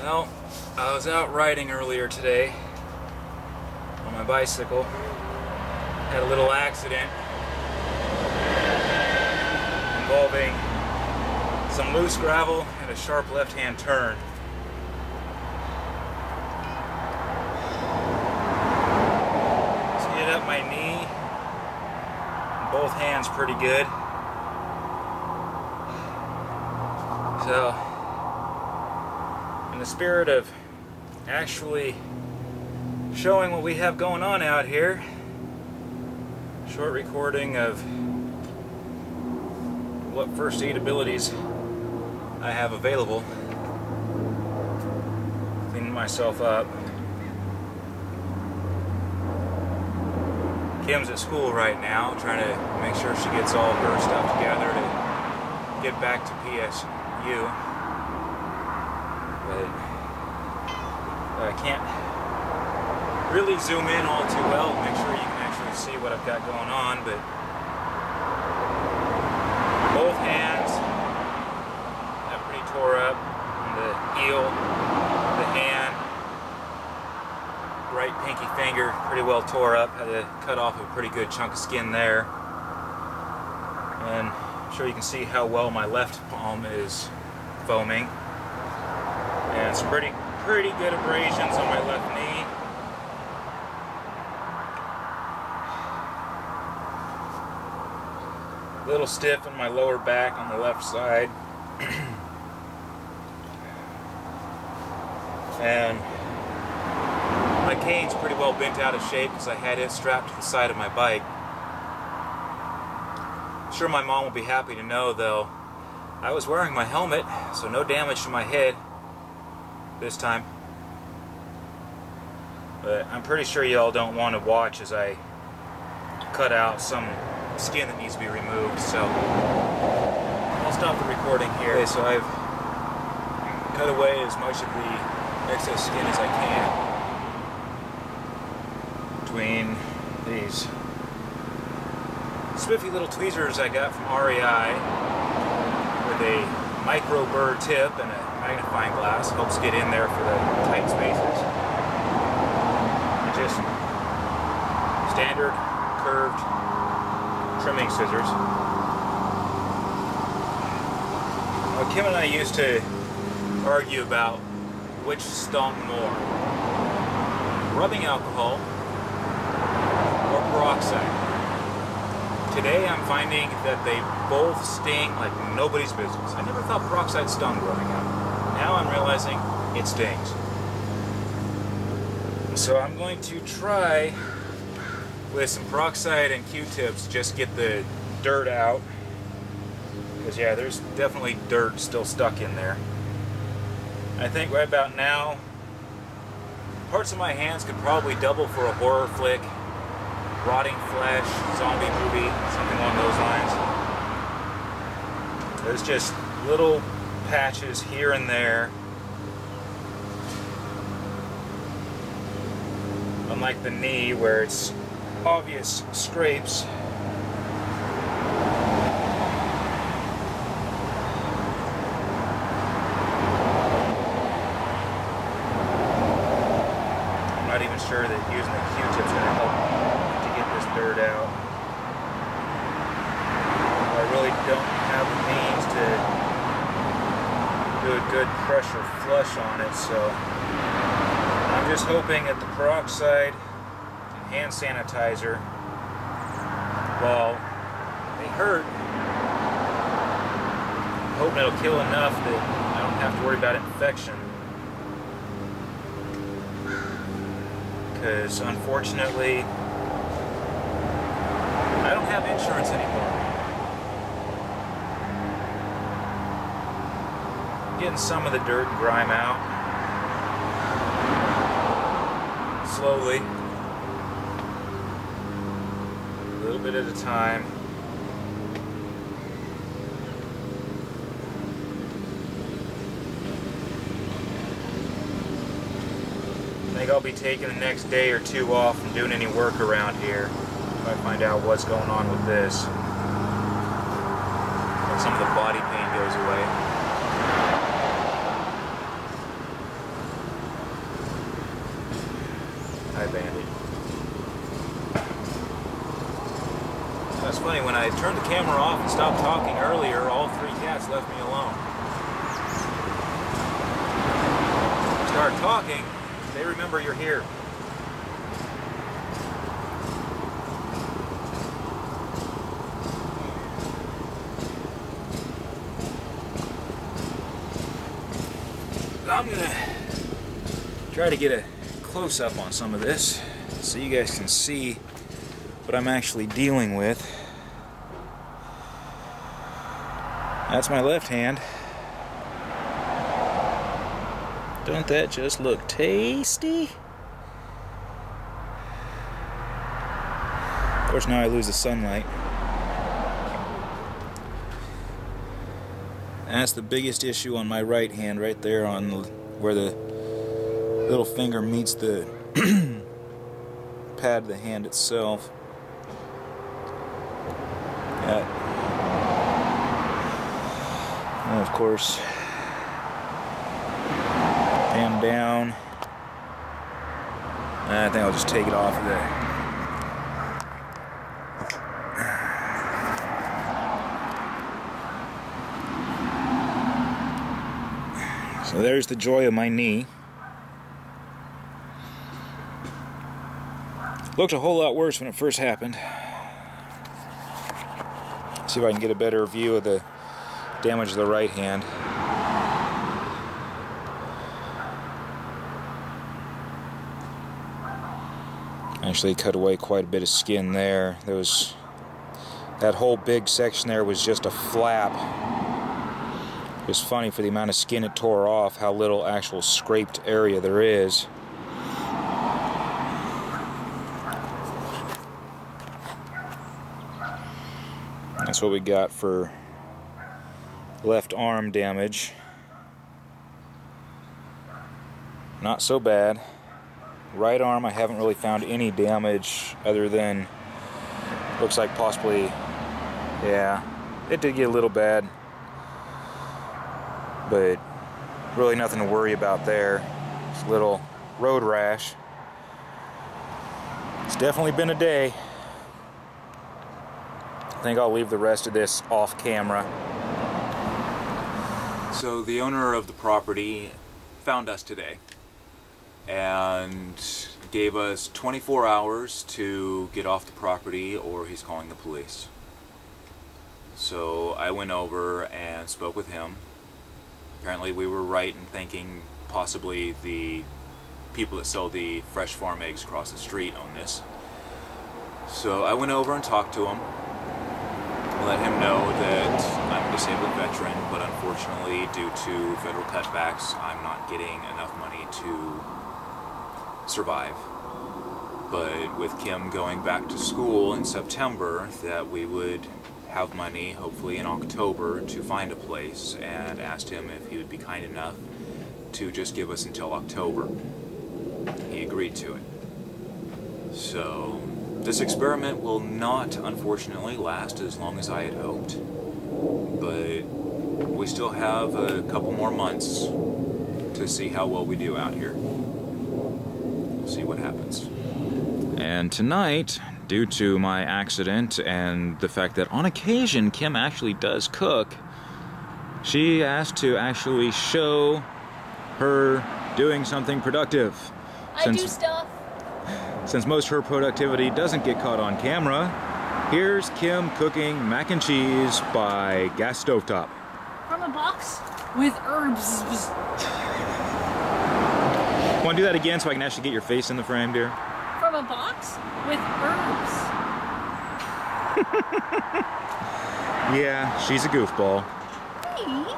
Well, I was out riding earlier today on my bicycle. Had a little accident involving some loose gravel and a sharp left-hand turn. Hit up my knee, both hands pretty good. So, in the spirit of actually showing what we have going on out here, short recording of what first aid abilities I have available. Cleaning myself up. Kim's at school right now, trying to make sure she gets all her stuff together to get back to PSU. But I can't really zoom in all too well, make sure you can actually see what I've got going on, but both hands are pretty tore up, and the heel, the hand, right pinky finger pretty well tore up. Had to cut off a pretty good chunk of skin there. And I'm sure you can see how well my left palm is foaming. And some pretty good abrasions on my left knee. A little stiff in my lower back on the left side. And my cane's pretty well bent out of shape because I had it strapped to the side of my bike. I'm sure my mom will be happy to know, though, I was wearing my helmet, so no damage to my head this time. But I'm pretty sure y'all don't want to watch as I cut out some skin that needs to be removed, so I'll stop the recording here. Okay, so I've cut away as much of the excess skin as I can between these spiffy little tweezers I got from REI with a micro burr tip and a magnifying glass. Helps get in there for the tight spaces. And just standard curved trimming scissors. Now, Kim and I used to argue about which stung more, rubbing alcohol or peroxide. Today I'm finding that they both sting like nobody's business. I never thought peroxide stung growing up. Now I'm realizing it stings. So I'm going to try with some peroxide and Q-tips, just get the dirt out. Because yeah, there's definitely dirt still stuck in there. I think right about now, parts of my hands could probably double for a horror flick, rotting flesh, zombie movie, something along those lines. There's just little patches here and there. Unlike the knee where it's obvious scrapes. I'm not even sure that using the Q-tips is going to help to get this dirt out. I really don't have the means to do a good pressure flush on it, so I'm just hoping that the peroxide and hand sanitizer, while they hurt, I'm hoping it'll kill enough that I don't have to worry about infection. Because unfortunately, I don't have insurance anymore. Getting some of the dirt and grime out. Slowly. A little bit at a time. I think I'll be taking the next day or two off from doing any work around here if I find out what's going on with this. When some of the body pain goes away. That's funny, when I turned the camera off and stopped talking earlier, all 3 cats left me alone. Start talking, they remember you're here. I'm gonna try to get a close-up on some of this so you guys can see what I'm actually dealing with. That's my left hand. Don't that just look tasty? Of course, now I lose the sunlight. That's the biggest issue on my right hand, right there on where the little finger meets the pad of the hand itself. And of course, hand down. I think I'll just take it off of there. So there's the joy of my knee. Looked a whole lot worse when it first happened. See if I can get a better view of the damage to the right hand. Actually cut away quite a bit of skin there. That whole big section there was just a flap. It's funny, for the amount of skin it tore off, how little actual scraped area there is. That's what we got for left arm damage. Not so bad. Right arm, I haven't really found any damage other than, looks like possibly, yeah, it did get a little bad. But really nothing to worry about there. Just a little road rash. It's definitely been a day. I think I'll leave the rest of this off camera. So the owner of the property found us today and gave us 24 hours to get off the property or he's calling the police. So I went over and spoke with him. Apparently we were right in thinking possibly the people that sell the fresh farm eggs across the street own this. So I went over and talked to him, let him know that I'm a disabled veteran, but unfortunately due to federal cutbacks I'm not getting enough money to survive. But with Kim going back to school in September, that we would have money, hopefully in October, to find a place, and asked him if he would be kind enough to just give us until October. He agreed to it. So this experiment will not, unfortunately, last as long as I had hoped, but we still have a couple more months to see how well we do out here. We'll see what happens. And tonight, due to my accident and the fact that on occasion Kim actually does cook, she asked to actually show her doing something productive. I do stuff. Since most of her productivity doesn't get caught on camera, here's Kim cooking mac and cheese by gas stovetop. From a box with herbs. Want to do that again so I can actually get your face in the frame, dear? From a box with herbs. Yeah, she's a goofball. Hey.